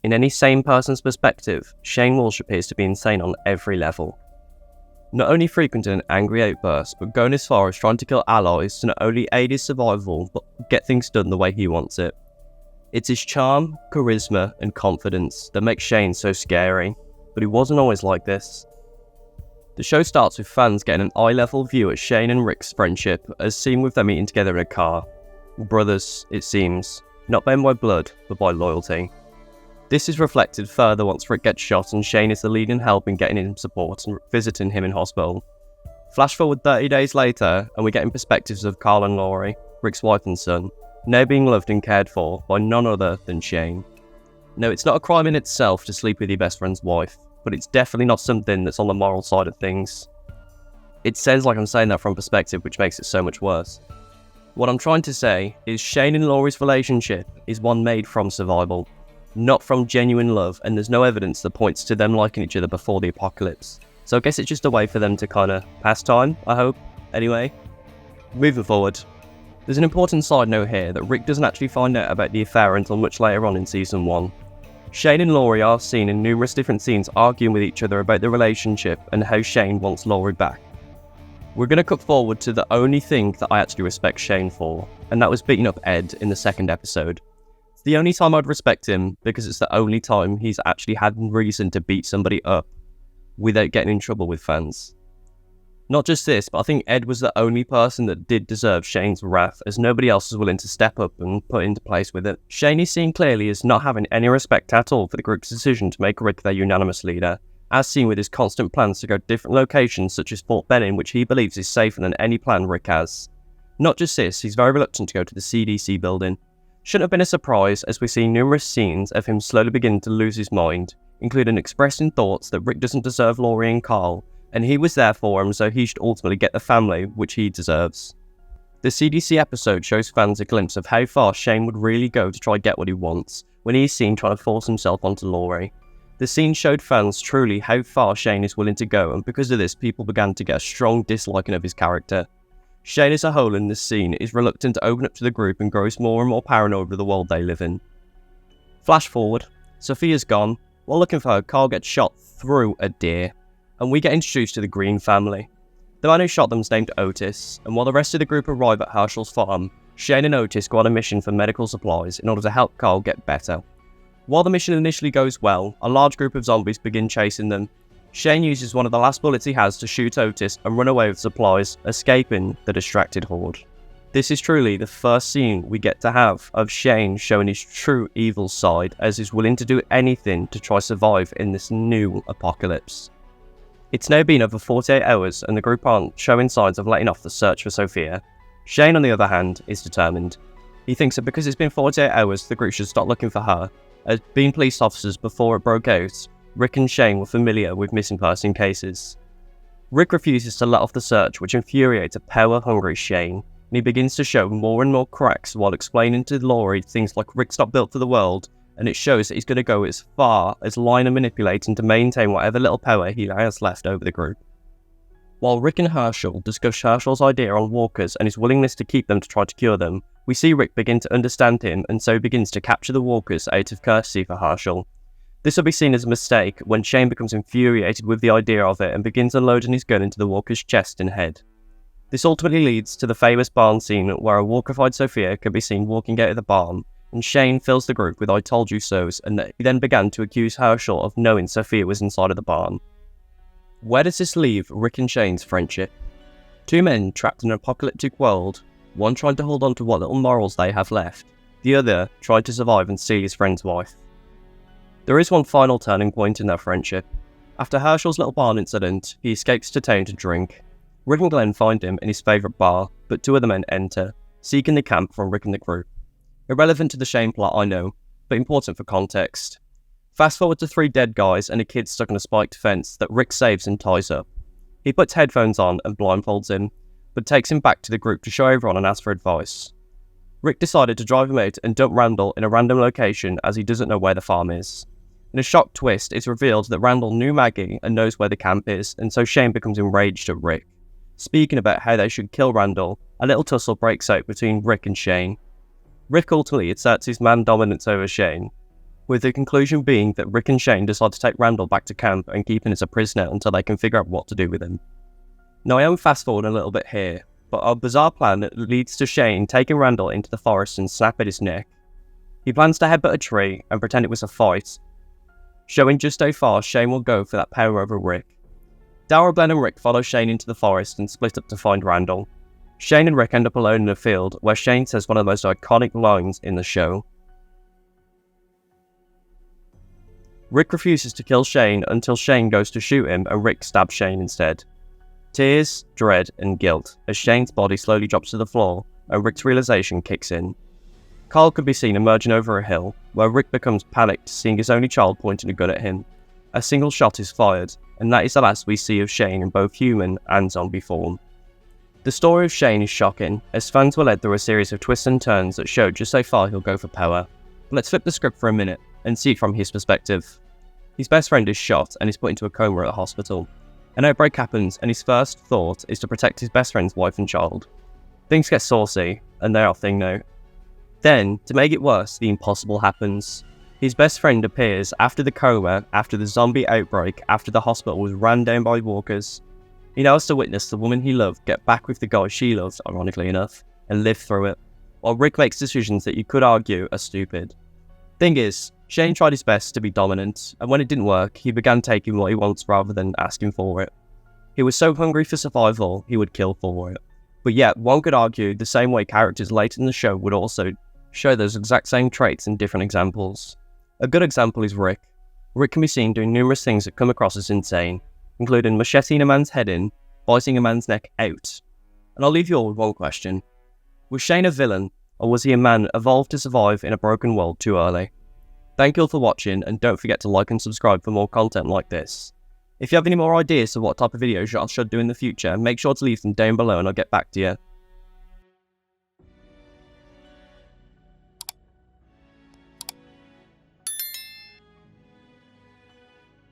In any sane person's perspective, Shane Walsh appears to be insane on every level. Not only frequenting an angry outburst, but going as far as trying to kill allies to not only aid his survival, but get things done the way he wants it. It's his charm, charisma, and confidence that makes Shane so scary, but he wasn't always like this. The show starts with fans getting an eye-level view at Shane and Rick's friendship, as seen with them eating together in a car. Brothers, it seems, not bound by blood, but by loyalty. This is reflected further once Rick gets shot and Shane is the lead in helping getting him support and visiting him in hospital. Flash forward 30 days later, and we get in perspectives of Carl and Laurie, Rick's wife and son, now being loved and cared for by none other than Shane. No, it's not a crime in itself to sleep with your best friend's wife, but it's definitely not something that's on the moral side of things. It sounds like I'm saying that from perspective, which makes it so much worse. What I'm trying to say is Shane and Laurie's relationship is one made from survival, not from genuine love, and there's no evidence that points to them liking each other before the apocalypse. So I guess it's just a way for them to kind of pass time, I hope. Anyway, moving forward. There's an important side note here that Rick doesn't actually find out about the affair until much later on in Season 1. Shane and Laurie are seen in numerous different scenes arguing with each other about the relationship and how Shane wants Laurie back. We're going to cut forward to the only thing that I actually respect Shane for, and that was beating up Ed in the second episode. It's the only time I'd respect him because it's the only time he's actually had reason to beat somebody up without getting in trouble with fans. Not just this, but I think Ed was the only person that did deserve Shane's wrath, as nobody else was willing to step up and put into place with it. Shane is seen clearly as not having any respect at all for the group's decision to make Rick their unanimous leader, as seen with his constant plans to go to different locations such as Fort Benning, which he believes is safer than any plan Rick has. Not just this, he's very reluctant to go to the CDC building. Shouldn't have been a surprise, as we see numerous scenes of him slowly beginning to lose his mind, including expressing thoughts that Rick doesn't deserve Laurie and Carl, and he was there for him, so he should ultimately get the family which he deserves. The CDC episode shows fans a glimpse of how far Shane would really go to try get what he wants, when he is seen trying to force himself onto Laurie. The scene showed fans truly how far Shane is willing to go, and because of this, people began to get a strong disliking of his character. Shane as a whole in this scene is reluctant to open up to the group and grows more and more paranoid with the world they live in. Flash forward, Sophia's gone. While looking for her, Carl gets shot through a deer, and we get introduced to the Green family. The man who shot them is named Otis, and while the rest of the group arrive at Herschel's farm, Shane and Otis go on a mission for medical supplies in order to help Carl get better. While the mission initially goes well, a large group of zombies begin chasing them. Shane uses one of the last bullets he has to shoot Otis and run away with supplies, escaping the distracted horde. This is truly the first scene we get to have of Shane showing his true evil side, as he's willing to do anything to try survive in this new apocalypse. It's now been over 48 hours and the group aren't showing signs of letting off the search for Sophia. Shane, on the other hand, is determined. He thinks that because it's been 48 hours, the group should stop looking for her. As being police officers before it broke out, Rick and Shane were familiar with missing person cases. Rick refuses to let off the search, which infuriates a power-hungry Shane, and he begins to show more and more cracks while explaining to Laurie things like Rick's not built for the world, and it shows that he's going to go as far as lying and manipulating to maintain whatever little power he has left over the group. While Rick and Herschel discuss Herschel's idea on walkers and his willingness to keep them to try to cure them, we see Rick begin to understand him and so begins to capture the walkers out of courtesy for Herschel. This will be seen as a mistake when Shane becomes infuriated with the idea of it and begins unloading his gun into the walker's chest and head. This ultimately leads to the famous barn scene where a walkerified Sophia can be seen walking out of the barn, and Shane fills the group with "I told you so's," and he then began to accuse Herschel of knowing Sophia was inside of the barn. Where does this leave Rick and Shane's friendship? Two men trapped in an apocalyptic world, one trying to hold on to what little morals they have left, the other trying to survive and steal his friend's wife. There is one final turning point in their friendship. After Herschel's little barn incident, he escapes to town to drink. Rick and Glenn find him in his favourite bar, but two other men enter, seeking the camp from Rick and the group. Irrelevant to the Shane plot, I know, but important for context. Fast forward to three dead guys and a kid stuck on a spiked fence that Rick saves and ties up. He puts headphones on and blindfolds him, but takes him back to the group to show everyone and ask for advice. Rick decided to drive him out and dump Randall in a random location as he doesn't know where the farm is. In a shock twist, it's revealed that Randall knew Maggie and knows where the camp is, and so Shane becomes enraged at Rick. Speaking about how they should kill Randall, a little tussle breaks out between Rick and Shane. Rick ultimately asserts his man dominance over Shane. with the conclusion being that Rick and Shane decide to take Randall back to camp and keep him as a prisoner until they can figure out what to do with him. Now I am fast forwarding a little bit here, but our bizarre plan leads to Shane taking Randall into the forest and snapping his neck. He plans to headbutt a tree and pretend it was a fight, showing just how far Shane will go for that power over Rick. Daryl, Glenn and Rick follow Shane into the forest and split up to find Randall. Shane and Rick end up alone in a field where Shane says one of the most iconic lines in the show. Rick refuses to kill Shane until Shane goes to shoot him and Rick stabs Shane instead. Tears, dread and guilt as Shane's body slowly drops to the floor and Rick's realization kicks in. Carl could be seen emerging over a hill, where Rick becomes panicked seeing his only child pointing a gun at him. A single shot is fired, and that is the last we see of Shane in both human and zombie form. The story of Shane is shocking, as fans were led through a series of twists and turns that showed just how far he'll go for power. But let's flip the script for a minute and see it from his perspective. His best friend is shot and is put into a coma at a hospital. An outbreak happens and his first thought is to protect his best friend's wife and child. Things get saucy, and they are a thing now. Then, to make it worse, the impossible happens. His best friend appears after the coma, after the zombie outbreak, after the hospital was ran down by walkers. He now has to witness the woman he loved get back with the guy she loves, ironically enough, and live through it, while Rick makes decisions that you could argue are stupid. Thing is, Shane tried his best to be dominant, and when it didn't work, he began taking what he wants rather than asking for it. He was so hungry for survival, he would kill for it. But yet, one could argue the same way characters later in the show would also show those exact same traits in different examples. A good example is Rick. Rick can be seen doing numerous things that come across as insane, including macheting a man's head in, biting a man's neck out. And I'll leave you all with one question. Was Shane a villain, or was he a man evolved to survive in a broken world too early? Thank you all for watching, and don't forget to like and subscribe for more content like this. If you have any more ideas of what type of videos I should do in the future, make sure to leave them down below and I'll get back to you.